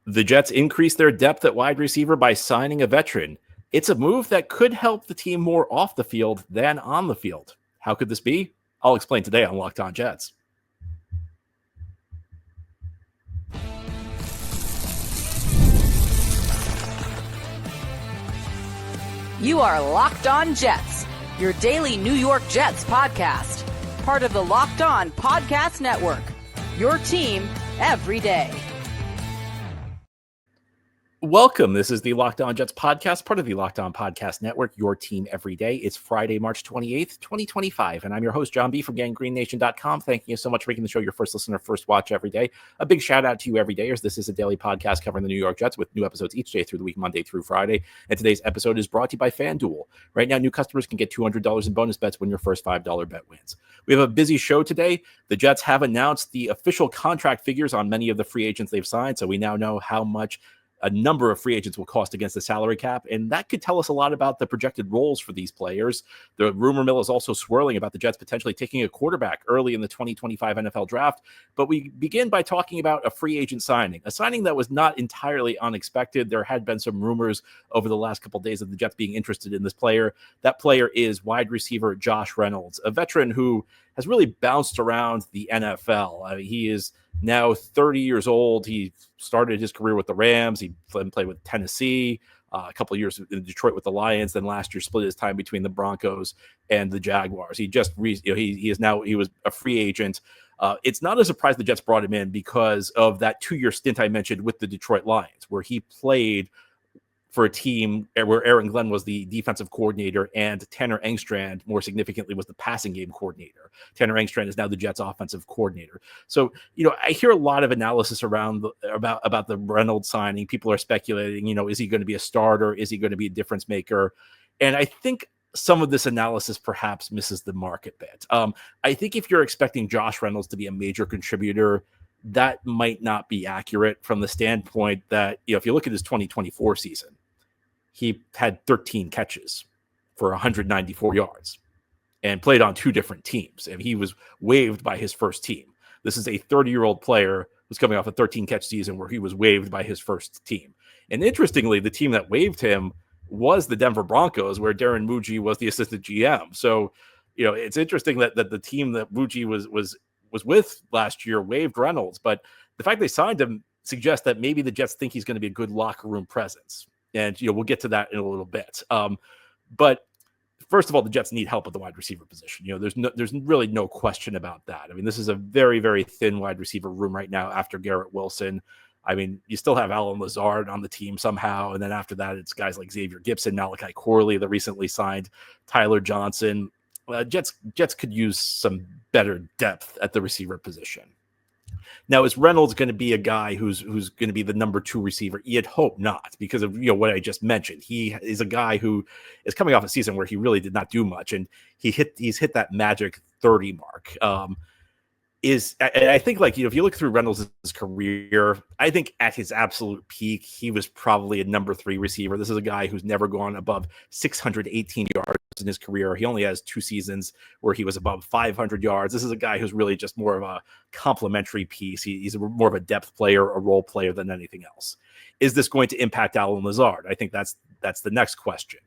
The Jets increased their depth at wide receiver by signing a veteran. It's a move that could help the team more off the field than on the field. How could this be? I'll explain today on Locked On Jets. You are Locked On Jets, your daily New York Jets podcast. Part of the Locked On Podcast Network, your team every day. Welcome. This is the Locked On Jets podcast, part of the Locked On Podcast Network, your team every day. It's Friday, March 28th, 2025, and I'm your host, John B. from GangGreenNation.com. Thank you so much for making the show your first listener, first watch every day. A big shout out to you, everydayers. This is a daily podcast covering the New York Jets with new episodes each day through the week, Monday through Friday. And today's episode is brought to you by FanDuel. Right now, new customers can get $200 in bonus bets when your first $5 bet wins. We have a busy show today. The Jets have announced the official contract figures on many of the free agents they've signed, so we now know how much a number of free agents will cost against the salary cap, and that could tell us a lot about the projected roles for these players. The rumor mill is also swirling about the Jets potentially taking a quarterback early in the 2025 NFL draft, but we begin by talking about a free agent signing, a signing that was not entirely unexpected. There had been some rumors over the last couple of days of the Jets being interested in this player. That player is wide receiver Josh Reynolds, a veteran who has really bounced around the NFL. He is now 30 years old. He started his career with the Rams. He played with Tennessee, a couple of years in Detroit with the Lions. Then last year split his time between the Broncos and the Jaguars. He was a free agent. It's not a surprise the Jets brought him in because of that 2-year stint I mentioned with the Detroit Lions, where he played for a team where Aaron Glenn was the defensive coordinator and Tanner Engstrand, more significantly, was the passing game coordinator. Tanner Engstrand is now the Jets offensive coordinator. So, I hear a lot of analysis around about the Reynolds signing. People are speculating, is he going to be a starter? Is he going to be a difference maker? And I think some of this analysis perhaps misses the mark a bit. I think if you're expecting Josh Reynolds to be a major contributor, that might not be accurate from the standpoint that, if you look at his 2024 season, he had 13 catches for 194 yards and played on 2 different teams. And he was waived by his first team. This is a 30-year-old player who's coming off a 13-catch season where he was waived by his first team. And interestingly, the team that waived him was the Denver Broncos, where Darren Muji was the assistant GM. So, it's interesting that the team that Muji was with last year waived Reynolds. But the fact they signed him suggests that maybe the Jets think he's going to be a good locker room presence. And, we'll get to that in a little bit. But first of all, the Jets need help at the wide receiver position. There's really no question about that. I mean, this is a very, very thin wide receiver room right now after Garrett Wilson. I mean, you still have Allen Lazard on the team somehow. And then after that, it's guys like Xavier Gipson, Malachi Corley, the recently signed Tyler Johnson. Jets could use some better depth at the receiver position. Now, is Reynolds going to be a guy who's going to be the number 2 receiver? You'd hope not, because of what I just mentioned. He is a guy who is coming off a season where he really did not do much, and he's hit that magic 30 mark. I think, if you look through Reynolds' career, I think at his absolute peak, he was probably a number 3 receiver. This is a guy who's never gone above 618 yards in his career. He only has 2 seasons where he was above 500 yards. This is a guy who's really just more of a complementary piece. He's more of a depth player, a role player than anything else. Is this going to impact Allen Lazard? I think that's the next question.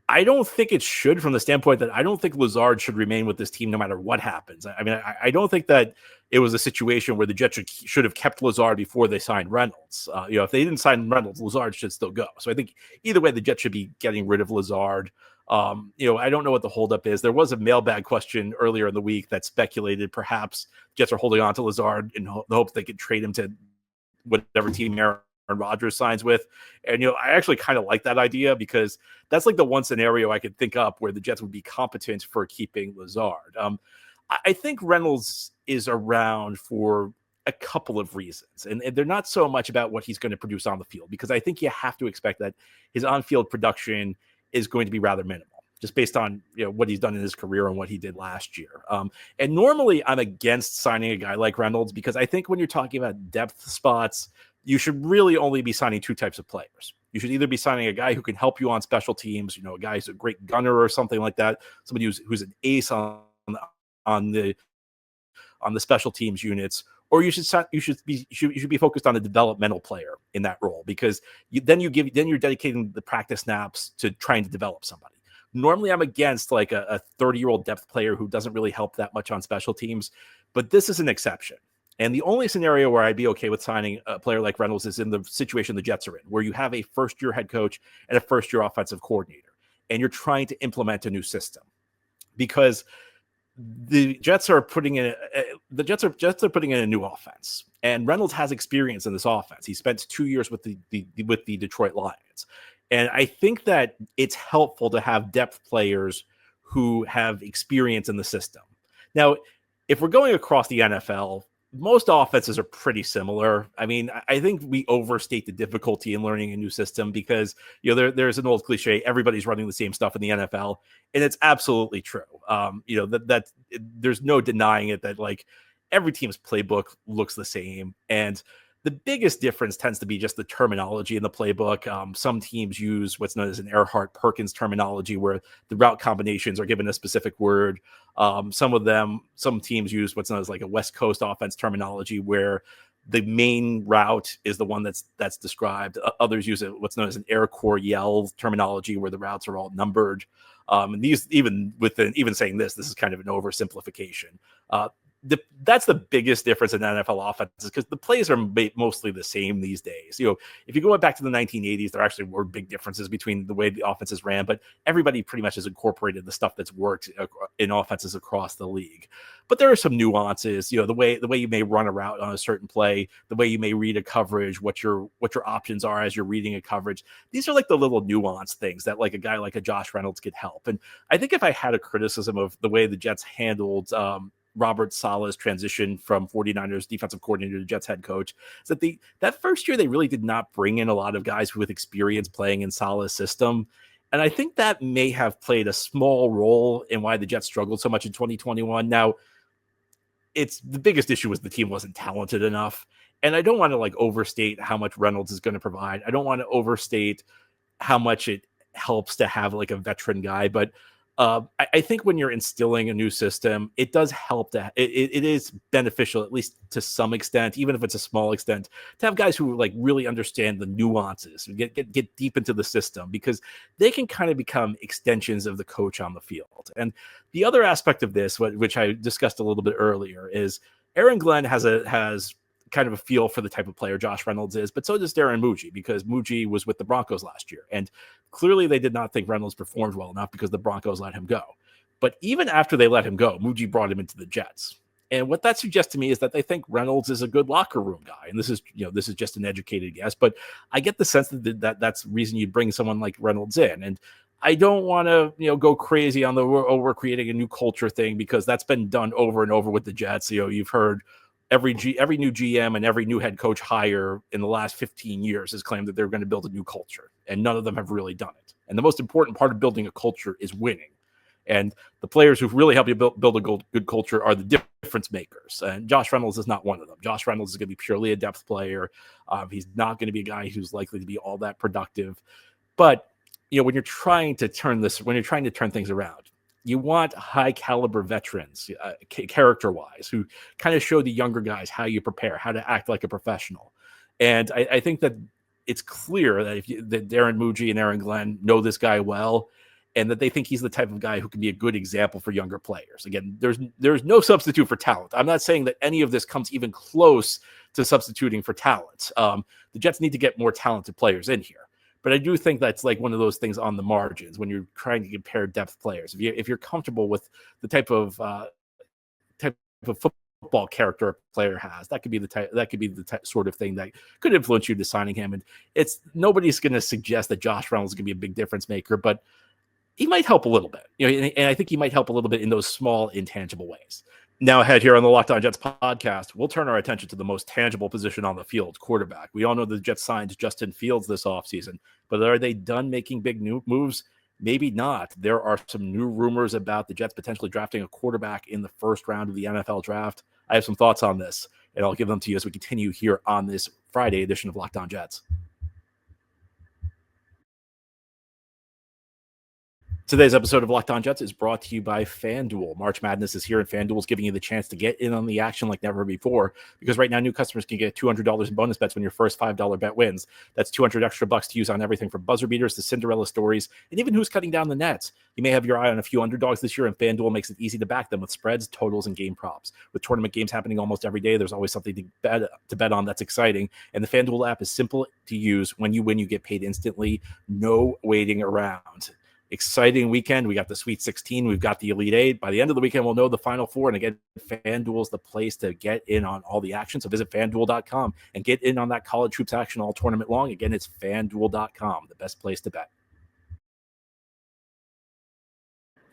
I don't think it should, from the standpoint that I don't think Lazard should remain with this team no matter what happens. I mean, I don't think that it was a situation where the Jets should have kept Lazard before they signed Reynolds. If they didn't sign Reynolds, Lazard should still go. So I think either way, the Jets should be getting rid of Lazard. I don't know what the holdup is. There was a mailbag question earlier in the week that speculated perhaps Jets are holding on to Lazard in the hope they could trade him to whatever team Aaron Rodgers signs with. And, I actually kind of like that idea, because that's like the one scenario I could think up where the Jets would be competent for keeping Lazard. I think Reynolds is around for a couple of reasons, and they're not so much about what he's going to produce on the field, because I think you have to expect that his on-field production is going to be rather minimal, just based on what he's done in his career and what he did last year. And normally I'm against signing a guy like Reynolds, because I think when you're talking about depth spots, you should really only be signing 2 types of players. You should either be signing a guy who can help you on special teams, a guy who's a great gunner or something like that, somebody who's an ace on the on the special teams units, or you should be focused on a developmental player in that role, because then you're dedicating the practice snaps to trying to develop somebody. Normally, I'm against like a 30-year-old depth player who doesn't really help that much on special teams, but this is an exception. And the only scenario where I'd be okay with signing a player like Reynolds is in the situation the Jets are in, where you have a first-year head coach and a first-year offensive coordinator, and you're trying to implement a new system. Because the Jets are putting in a new offense, and Reynolds has experience in this offense. He spent 2 years with the Detroit Lions, and I think that it's helpful to have depth players who have experience in the system. Now, if we're going across the NFL, most offenses are pretty similar. I mean, I think we overstate the difficulty in learning a new system, because there's an old cliche: everybody's running the same stuff in the NFL, and it's absolutely true. That there's no denying it, that like every team's playbook looks the same, and the biggest difference tends to be just the terminology in the playbook. Some teams use what's known as an Earhart-Perkins terminology, where the route combinations are given a specific word. Some teams use what's known as like a West Coast offense terminology, where the main route is the one that's described. Others use what's known as an Air Corps yell terminology, where the routes are all numbered. And these, even saying this is kind of an oversimplification. That's the biggest difference in NFL offenses, because the plays are mostly the same these days. If you go back to the 1980s, there actually were big differences between the way the offenses ran, but everybody pretty much has incorporated the stuff that's worked in offenses across the league. But there are some nuances, the way you may run a route on a certain play, the way you may read a coverage, what your options are as you're reading a coverage. These are like the little nuanced things that like a guy like a Josh Reynolds could help. And I think if I had a criticism of the way the Jets handled Robert Saleh's transition from 49ers defensive coordinator to Jets head coach, is that that first year they really did not bring in a lot of guys with experience playing in Saleh's system. And I think that may have played a small role in why the Jets struggled so much in 2021. Now, the biggest issue was the team wasn't talented enough. And I don't want to like overstate how much Reynolds is going to provide. I don't want to overstate how much it helps to have like a veteran guy, but I think when you're instilling a new system, it does help that it is beneficial, at least to some extent, even if it's a small extent, to have guys who like really understand the nuances, get deep into the system, because they can kind of become extensions of the coach on the field. And the other aspect of this, which I discussed a little bit earlier, is Aaron Glenn has kind of a feel for the type of player Josh Reynolds is, but so does Darren Muji, because Muji was with the Broncos last year. And clearly they did not think Reynolds performed well enough, because the Broncos let him go. But even after they let him go, Muji brought him into the Jets. And what that suggests to me is that they think Reynolds is a good locker room guy. And this is just an educated guess, but I get the sense that that's the reason you'd bring someone like Reynolds in. And I don't want to, go crazy on we're creating a new culture thing, because that's been done over and over with the Jets. You've heard every new GM and every new head coach hire in the last 15 years has claimed that they're going to build a new culture, and none of them have really done it. And the most important part of building a culture is winning. And the players who really help you build a good culture are the difference makers. And Josh Reynolds is not one of them. Josh Reynolds is going to be purely a depth player. He's not going to be a guy who's likely to be all that productive. But when you're trying to turn things around, you want high caliber veterans, character-wise, who kind of show the younger guys how you prepare, how to act like a professional. And I think that it's clear that that Darren Muji and Aaron Glenn know this guy well, and that they think he's the type of guy who can be a good example for younger players. Again, there's no substitute for talent. I'm not saying that any of this comes even close to substituting for talent. The Jets need to get more talented players in here. But I do think that's like one of those things on the margins when you're trying to compare depth players. If you're comfortable with the type of football character a player has, that could be the sort of thing that could influence you to signing him. And nobody's going to suggest that Josh Reynolds is going to be a big difference maker, but he might help a little bit. And I think he might help a little bit in those small, intangible ways. Now ahead here on the Locked On Jets podcast, we'll turn our attention to the most tangible position on the field, quarterback. We all know the Jets signed Justin Fields this offseason, but are they done making big new moves? Maybe not. There are some new rumors about the Jets potentially drafting a quarterback in the first round of the NFL draft. I have some thoughts on this, and I'll give them to you as we continue here on this Friday edition of Locked On Jets. Today's episode of Locked On Jets is brought to you by FanDuel. March Madness is here, and FanDuel is giving you the chance to get in on the action like never before. Because right now, new customers can get $200 in bonus bets when your first $5 bet wins. That's $200 extra bucks to use on everything from buzzer beaters to Cinderella stories, and even who's cutting down the nets. You may have your eye on a few underdogs this year, and FanDuel makes it easy to back them with spreads, totals, and game props. With tournament games happening almost every day, there's always something to bet on that's exciting. And the FanDuel app is simple to use. When you win, you get paid instantly. No waiting around. Exciting weekend. We got the Sweet 16. We've got the Elite Eight. By the end of the weekend, we'll know the Final Four. And again, FanDuel is the place to get in on all the action. So visit FanDuel.com and get in on that college hoops action all tournament long. Again, it's FanDuel.com, the best place to bet.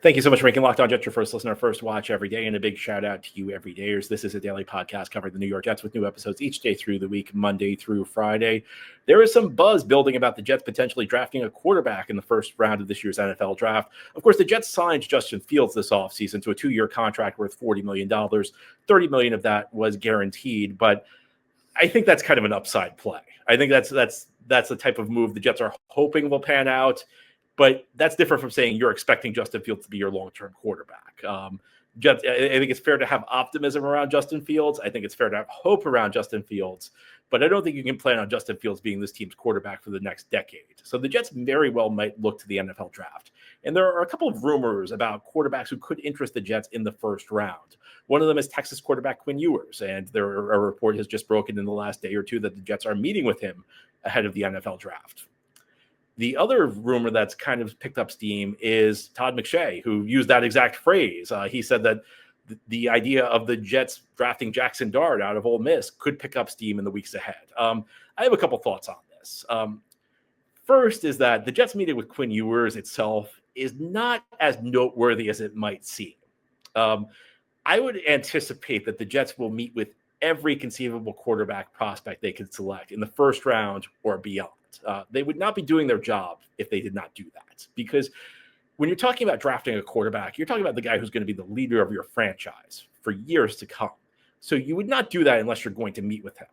Thank you so much for making Locked On Jets your first listener, first watch every day, and a big shout out to you everydayers. This is a daily podcast covering the New York Jets with new episodes each day through the week, Monday through Friday. There is some buzz building about the Jets potentially drafting a quarterback in the first round of this year's NFL draft. Of course, the Jets signed Justin Fields this offseason to a 2-year contract worth $40 million. $30 million of that was guaranteed, but I think that's kind of an upside play. I think that's the type of move the Jets are hoping will pan out. But that's different from saying you're expecting Justin Fields to be your long-term quarterback. I think it's fair to have optimism around Justin Fields. I think it's fair to have hope around Justin Fields. But I don't think you can plan on Justin Fields being this team's quarterback for the next decade. So the Jets very well might look to the NFL draft. And there are a couple of rumors about quarterbacks who could interest the Jets in the first round. One of them is Texas quarterback Quinn Ewers. And a report has just broken in the last day or two that the Jets are meeting with him ahead of the NFL draft. The other rumor that's kind of picked up steam is Todd McShay, who used that exact phrase. He said that the idea of the Jets drafting Jaxson Dart out of Ole Miss could pick up steam in the weeks ahead. I have a couple thoughts on this. First is that the Jets meeting with Quinn Ewers itself is not as noteworthy as it might seem. I would anticipate that the Jets will meet with every conceivable quarterback prospect they could select in the first round or beyond. They would not be doing their job if they did not do that. Because when you're talking about drafting a quarterback, you're talking about the guy who's going to be the leader of your franchise for years to come. So you would not do that unless you're going to meet with him.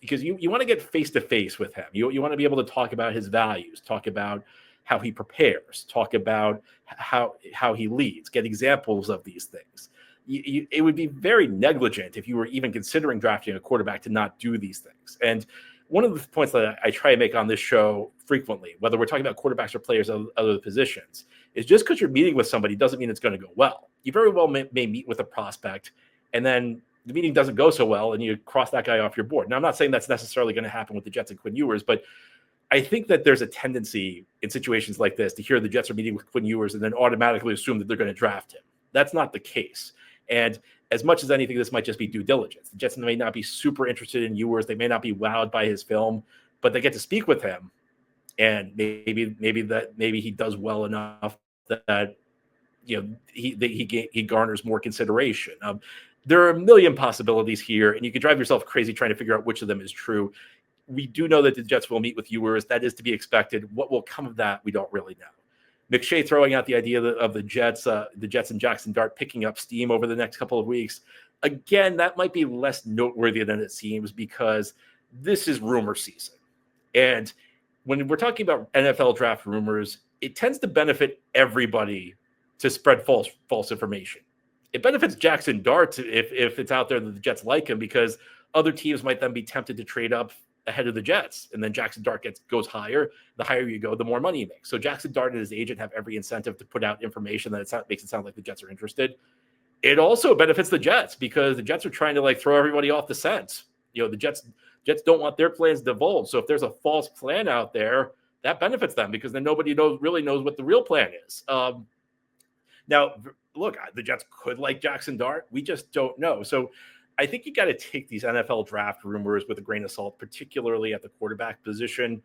Because you want to get face-to-face with him. You want to be able to talk about his values, talk about how he prepares, talk about how he leads, get examples of these things. It would be very negligent if you were even considering drafting a quarterback to not do these things. And one of the points that I try to make on this show frequently, whether we're talking about quarterbacks or players of other positions, is just because you're meeting with somebody doesn't mean it's going to go well. You very well may meet with a prospect, and then the meeting doesn't go so well, and you cross that guy off your board. Now, I'm not saying that's necessarily going to happen with the Jets and Quinn Ewers, but I think that there's a tendency in situations like this to hear the Jets are meeting with Quinn Ewers and then automatically assume that they're going to draft him. That's not the case. And as much as anything, this might just be due diligence. The Jets may not be super interested in Ewers. They may not be wowed by his film, but they get to speak with him. And maybe he does well enough that he garners more consideration. There are a million possibilities here, and you can drive yourself crazy trying to figure out which of them is true. We do know that the Jets will meet with Ewers. That is to be expected. What will come of that, we don't really know. McShay throwing out the idea of the Jets and Jaxson Dart picking up steam over the next couple of weeks. Again, that might be less noteworthy than it seems because this is rumor season. And when we're talking about NFL draft rumors, it tends to benefit everybody to spread false information. It benefits Jaxson Dart if it's out there that the Jets like him because other teams might then be tempted to trade up ahead of the Jets, and then Jaxson Dart goes higher. The higher you go, the more money you make. So Jaxson Dart and his agent have every incentive to put out information that makes it sound like the Jets are interested. It also benefits the Jets because the Jets are trying to throw everybody off the scent. The Jets don't want their plans divulged. So if there's a false plan out there, that benefits them because then nobody really knows what the real plan is. Now, look, the Jets could like Jaxson Dart. We just don't know. So I think you got to take these NFL draft rumors with a grain of salt, particularly at the quarterback position,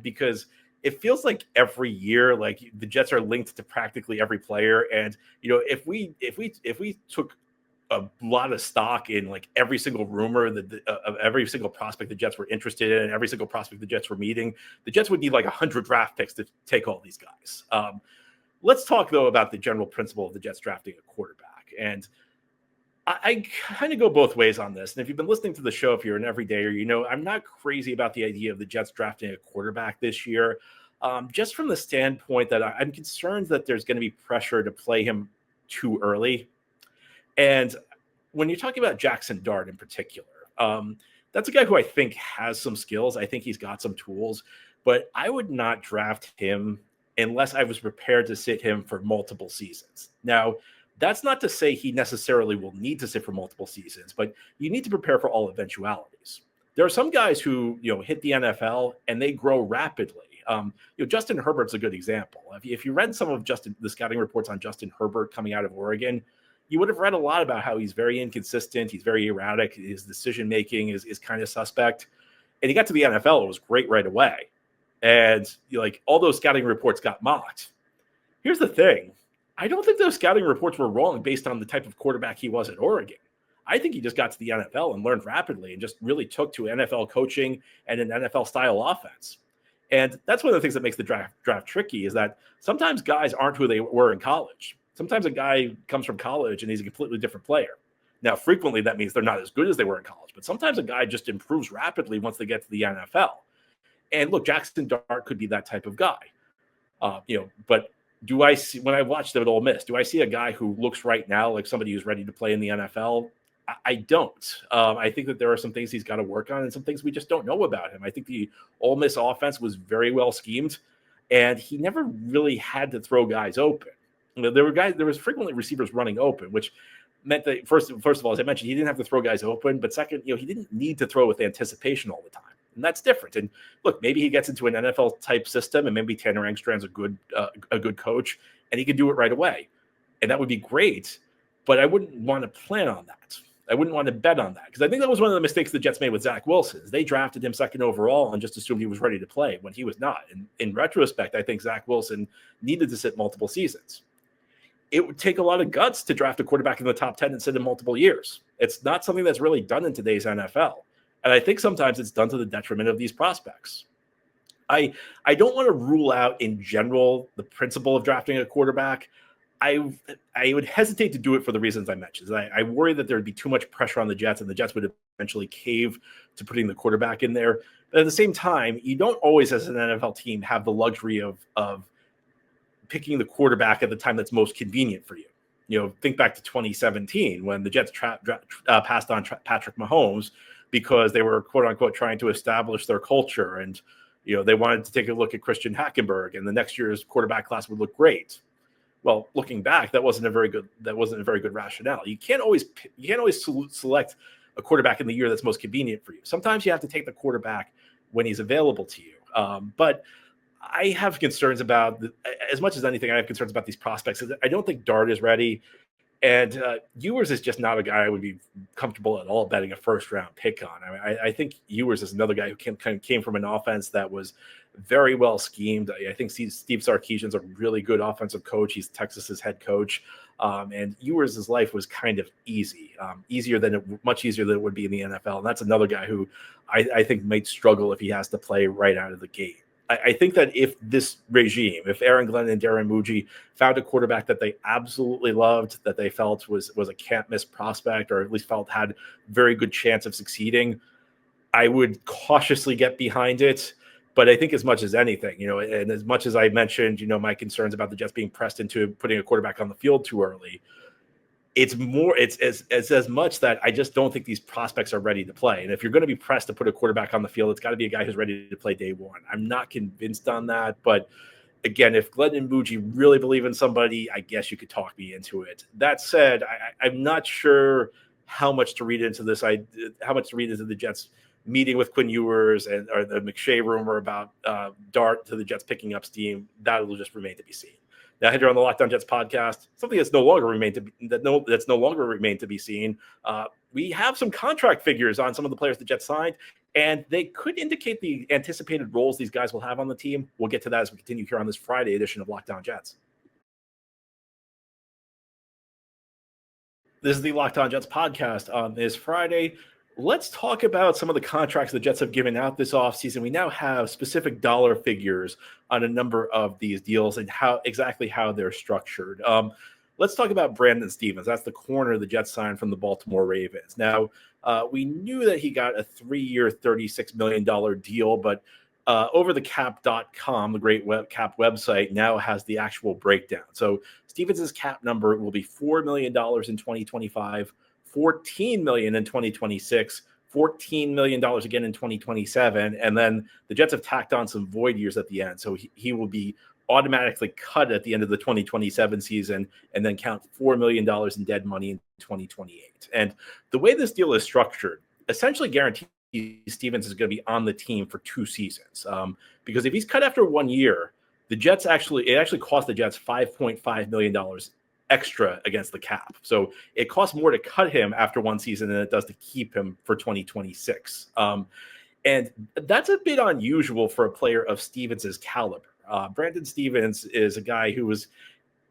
because it feels like every year, the Jets are linked to practically every player. And if we took a lot of stock in every single rumor of every single prospect the Jets were interested in, and every single prospect the Jets were meeting, the Jets would need 100 draft picks to take all these guys. Let's talk though about the general principle of the Jets drafting a quarterback. And I kind of go both ways on this. And if you've been listening to the show, if you're an everydayer, I'm not crazy about the idea of the Jets drafting a quarterback this year. just from the standpoint that I'm concerned that there's going to be pressure to play him too early. And when you're talking about Jaxson Dart in particular, that's a guy who I think has some skills. I think he's got some tools, but I would not draft him unless I was prepared to sit him for multiple seasons. Now, that's not to say he necessarily will need to sit for multiple seasons, but you need to prepare for all eventualities. There are some guys who hit the NFL and they grow rapidly. Justin Herbert's a good example. If you read some of the scouting reports on Justin Herbert coming out of Oregon, you would have read a lot about how he's very inconsistent. He's very erratic. His decision making is kind of suspect. And he got to the NFL. It was great right away. And all those scouting reports got mocked. Here's the thing. I don't think those scouting reports were wrong based on the type of quarterback he was at Oregon. I think he just got to the NFL and learned rapidly and just really took to NFL coaching and an NFL style offense. And that's one of the things that makes the draft tricky is that sometimes guys aren't who they were in college. Sometimes a guy comes from college and he's a completely different player. Now, frequently that means they're not as good as they were in college, but sometimes a guy just improves rapidly once they get to the NFL. And look, Jaxson Dart could be that type of guy. But do I see, when I watched them at Ole Miss, do I see a guy who looks right now like somebody who's ready to play in the NFL? I don't. I think that there are some things he's got to work on and some things we just don't know about him. I think the Ole Miss offense was very well schemed, and he never really had to throw guys open. There was frequently receivers running open, which meant that first of all, as I mentioned, he didn't have to throw guys open, but second, he didn't need to throw with anticipation all the time. And that's different. And look, maybe he gets into an NFL type system and maybe Tanner Engstrand's a good coach and he can do it right away. And that would be great, but I wouldn't want to plan on that. I wouldn't want to bet on that because I think that was one of the mistakes the Jets made with Zach Wilson. They drafted him second overall and just assumed he was ready to play when he was not. And in retrospect, I think Zach Wilson needed to sit multiple seasons. It would take a lot of guts to draft a quarterback in the top 10 and sit in multiple years. It's not something that's really done in today's NFL. And I think sometimes it's done to the detriment of these prospects. I don't want to rule out in general the principle of drafting a quarterback. I would hesitate to do it for the reasons I mentioned. I worry that there would be too much pressure on the Jets and the Jets would eventually cave to putting the quarterback in there. But at the same time, you don't always, as an NFL team, have the luxury of picking the quarterback at the time that's most convenient for you. Think back to 2017 when the Jets passed on Patrick Mahomes because they were, quote unquote, trying to establish their culture. And, they wanted to take a look at Christian Hackenberg and the next year's quarterback class would look great. Well, looking back, that wasn't a very good rationale. You can't always select a quarterback in the year that's most convenient for you. Sometimes you have to take the quarterback when he's available to you. But I have concerns about, as much as anything, I have concerns about these prospects. I don't think Dart is ready. And Ewers is just not a guy I would be comfortable at all betting a first-round pick on. I think Ewers is another guy who came from an offense that was very well schemed. I think Steve Sarkisian's a really good offensive coach. He's Texas's head coach. And Ewers' life was kind of easy, much easier than it would be in the NFL. And that's another guy who I think might struggle if he has to play right out of the gate. I think that if this regime, if Aaron Glenn and Darren Muji found a quarterback that they absolutely loved, that they felt was a can't-miss prospect, or at least felt had very good chance of succeeding, I would cautiously get behind it. But I think as much as anything, and as much as I mentioned, my concerns about the Jets being pressed into putting a quarterback on the field too early, it's as much that I just don't think these prospects are ready to play. And if you're going to be pressed to put a quarterback on the field, it's got to be a guy who's ready to play day one. I'm not convinced on that. But again, if Glenn and Muji really believe in somebody, I guess you could talk me into it. That said, I'm not sure how much to read into this. How much to read into the Jets meeting with Quinn Ewers or the McShay rumor about Dart to the Jets picking up steam. That will just remain to be seen. Now, here on the Locked On Jets podcast, something that's no longer remained to be seen. We have some contract figures on some of the players the Jets signed, and they could indicate the anticipated roles these guys will have on the team. We'll get to that as we continue here on this Friday edition of Locked On Jets. This is the Locked On Jets podcast on this Friday. Let's talk about some of the contracts the Jets have given out this offseason. We now have specific dollar figures on a number of these deals and how they're structured. Let's talk about Brandon Stevens. That's the corner the Jets signed from the Baltimore Ravens. Now, we knew that he got a 3-year, $36 million deal, but overthecap.com, the great cap website, now has the actual breakdown. So Stevens' cap number will be $4 million in 2025, $14 million in 2026, $14 million again in 2027. And then the Jets have tacked on some void years at the end. So he will be automatically cut at the end of the 2027 season and then count $4 million in dead money in 2028. And the way this deal is structured essentially guarantees Stevens is going to be on the team for 2 seasons. Because if he's cut after 1 year, it actually cost the Jets $5.5 million extra against the cap. So it costs more to cut him after 1 season than it does to keep him for 2026. And that's a bit unusual for a player of Stevens's caliber. Brandon Stevens is a guy who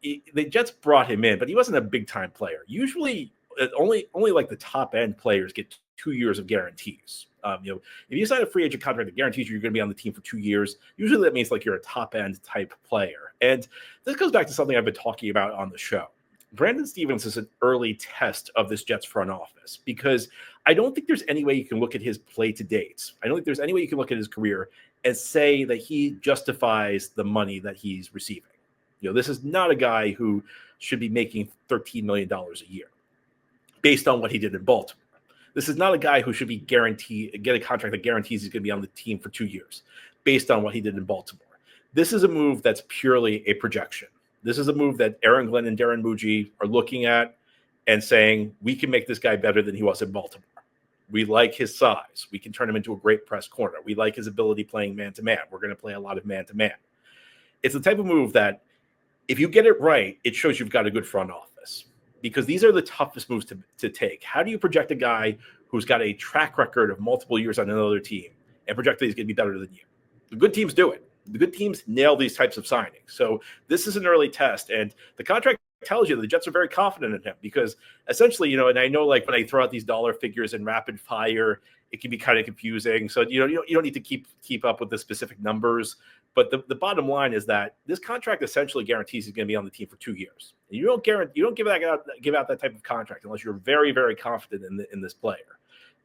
the Jets brought him in, but he wasn't a big time player. Usually only like the top end players get 2 years of guarantees. If you sign a free agent contract that guarantees you're going to be on the team for 2 years, usually that means like you're a top end type player. And this goes back to something I've been talking about on the show. Brandon Stevens is an early test of this Jets front office because I don't think there's any way you can look at his play to date. I don't think there's any way you can look at his career and say that he justifies the money that he's receiving. This is not a guy who should be making $13 million a year based on what he did in Baltimore. This is not a guy who should be get a contract that guarantees he's going to be on the team for 2 years based on what he did in Baltimore. This is a move that's purely a projection. This is a move that Aaron Glenn and Darren Muji are looking at and saying, we can make this guy better than he was in Baltimore. We like his size. We can turn him into a great press corner. We like his ability playing man-to-man. We're going to play a lot of man-to-man. It's the type of move that if you get it right, it shows you've got a good front office because these are the toughest moves to take. How do you project a guy who's got a track record of multiple years on another team and project that he's going to be better than you? The good teams do it. The good teams nail these types of signings. So this is an early test, and the contract tells you that the Jets are very confident in him because essentially, and I know like when I throw out these dollar figures in rapid fire, it can be kind of confusing. So you don't need to keep up with the specific numbers, but the bottom line is that this contract essentially guarantees he's going to be on the team for 2 years. And you don't give out that type of contract unless you're very, very confident in this player.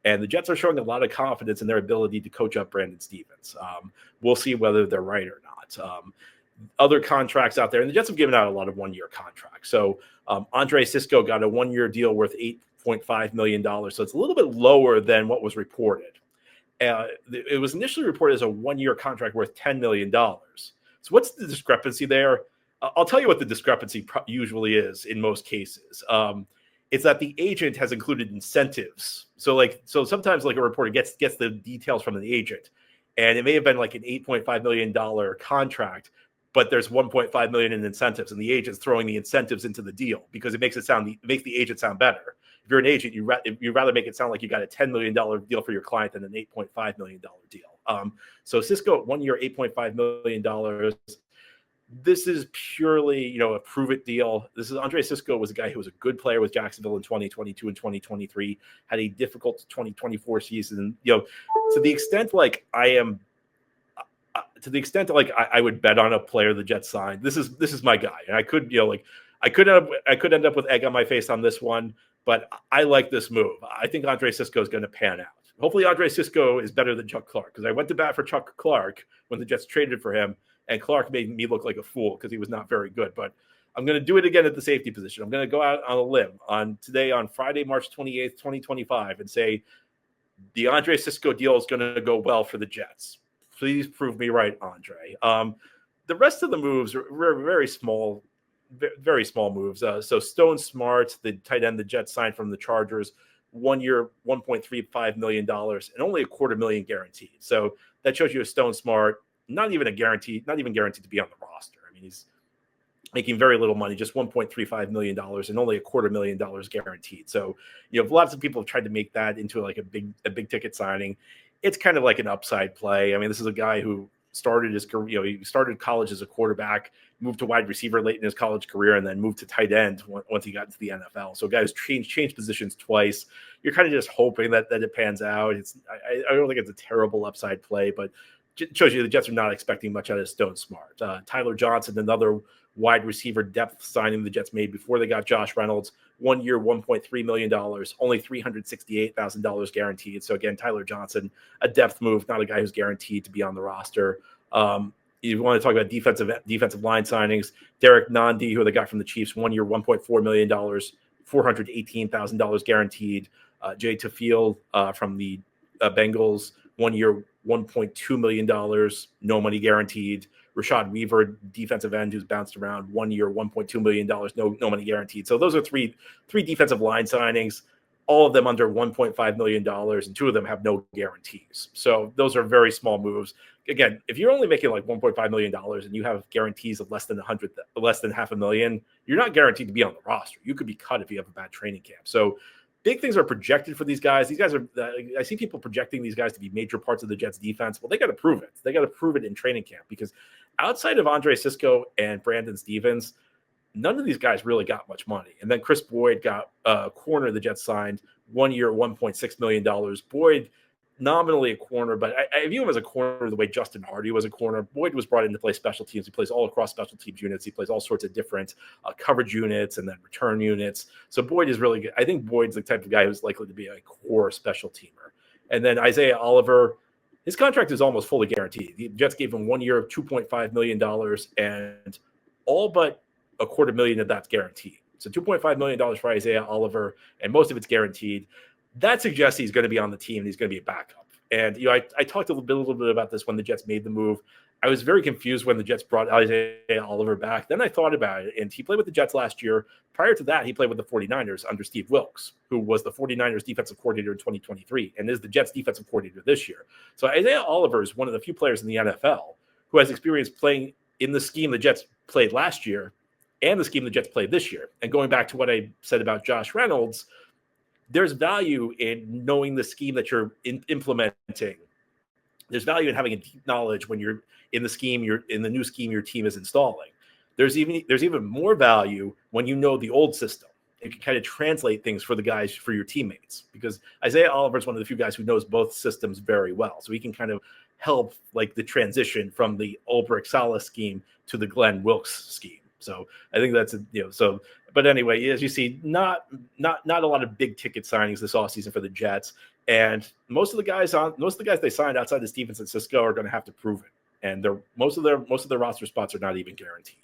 And the Jets are showing a lot of confidence in their ability to coach up Brandon Stevens. We'll see whether they're right or not. Other contracts out there, and the Jets have given out a lot of 1-year contracts. So Andre Sisco got a 1-year deal worth $8.5 million. So it's a little bit lower than what was reported. It was initially reported as a 1-year contract worth $10 million. So what's the discrepancy there? I'll tell you what the discrepancy usually is in most cases. It's that the agent has included incentives. So sometimes like a reporter gets the details from the agent, and it may have been like an $8.5 million contract, but there's $1.5 million in incentives, and the agent's throwing the incentives into the deal because it makes the agent sound better. If you're an agent, you'd rather make it sound like you got a $10 million deal for your client than an $8.5 million deal. So Cisco 1 year, $8.5 million. This is purely, a prove-it deal. This is Andre Sisco was a guy who was a good player with Jacksonville in 2022 and 2023, had a difficult 2024 season. To the extent like I would bet on a player the Jets signed. This is my guy, and I could end up with egg on my face on this one, but I like this move. I think Andre Sisco is going to pan out. Hopefully, Andre Sisco is better than Chuck Clark because I went to bat for Chuck Clark when the Jets traded for him. And Clark made me look like a fool because he was not very good. But I'm going to do it again at the safety position. I'm going to go out on a limb on Friday, March 28th, 2025, and say the Andre Sisco deal is going to go well for the Jets. Please prove me right, Andre. The rest of the moves are very small moves. So Stone Smart, the tight end the Jets signed from the Chargers, 1 year, $1.35 million, and only $250,000 guaranteed. So that shows you a Stone Smart. Not even guaranteed to be on the roster. I mean, he's making very little money, just $1.35 million and only $250,000 guaranteed. So, lots of people have tried to make that into like a big ticket signing. It's kind of like an upside play. I mean, this is a guy who started his career, he started college as a quarterback, moved to wide receiver late in his college career, and then moved to tight end once he got into the NFL. So guys changed positions twice. You're kind of just hoping that it pans out. I don't think it's a terrible upside play, but it shows you the Jets are not expecting much out of Stone Smart. Tyler Johnson, another wide receiver depth signing the Jets made before they got Josh Reynolds. 1 year, $1.3 million, only $368,000 guaranteed. So again, Tyler Johnson, a depth move, not a guy who's guaranteed to be on the roster. You want to talk about defensive line signings. Derek Nandi, who they got from the Chiefs, 1 year, $1.4 million, $418,000 guaranteed. Jay Tafil from the Bengals, 1 year, $1.2 million, no money guaranteed. Rashad Weaver, defensive end, who's bounced around, 1 year, $1.2 million, no money guaranteed. So those are three defensive line signings, all of them under $1.5 million, and 2 of them have no guarantees. So those are very small moves. Again, if you're only making like $1.5 million and you have guarantees of less than $500,000, you're not guaranteed to be on the roster. You could be cut if you have a bad training camp. So big things are projected for these guys. These guys are, I see people projecting these guys to be major parts of the Jets defense. Well, they got to prove it. They got to prove it in training camp, because outside of Andre Sisco and Brandon Stevens, none of these guys really got much money. And then Chris Boyd got a corner the Jets signed, 1 year, $1.6 million. Boyd, nominally a corner, but I view him as a corner the way Justin Hardy was a corner. Boyd was brought in to play special teams. He plays all across special teams units. He plays all sorts of different coverage units and then return units. So Boyd is really good. I think Boyd's the type of guy who's likely to be a core special teamer. And then Isaiah Oliver, his contract is almost fully guaranteed. The Jets gave him 1 year of $2.5 million, and all but $250,000 of that's guaranteed. So $2.5 million for Isaiah Oliver, and most of it's guaranteed. That suggests he's going to be on the team and he's going to be a backup. And I talked a little bit about this when the Jets made the move. I was very confused when the Jets brought Isaiah Oliver back. Then I thought about it, and he played with the Jets last year. Prior to that, he played with the 49ers under Steve Wilks, who was the 49ers defensive coordinator in 2023 and is the Jets defensive coordinator this year. So Isaiah Oliver is one of the few players in the NFL who has experience playing in the scheme the Jets played last year and the scheme the Jets played this year. And going back to what I said about Josh Reynolds, there's value in knowing the scheme that you're implementing. There's value in having a deep knowledge when you're in the scheme, you're in the new scheme your team is installing. There's even more value when you know the old system. It can kind of translate things for the guys, for your teammates, because Isaiah Oliver is one of the few guys who knows both systems very well. So he can kind of help like the transition from the Ulbrich Salah scheme to the Glenn Wilkes scheme. So I think that's but anyway, as you see, not a lot of big ticket signings this offseason for the Jets. And most of the guys they signed outside of Stevens and Sisco are going to have to prove it. And most of their roster spots are not even guaranteed.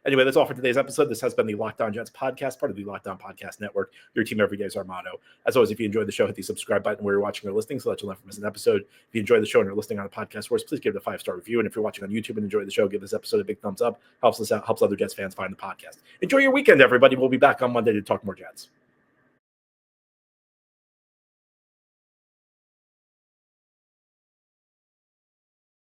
Anyway, that's all for today's episode. This has been the Locked On Jets podcast, part of the Locked On Podcast Network. Your team every day is our motto. As always, if you enjoyed the show, hit the subscribe button where you're watching or listening so that you'll never miss an episode. If you enjoyed the show and you're listening on a podcast source, please give it a 5-star review. And if you're watching on YouTube and enjoy the show, give this episode a big thumbs up. Helps us out, helps other Jets fans find the podcast. Enjoy your weekend, everybody. We'll be back on Monday to talk more Jets.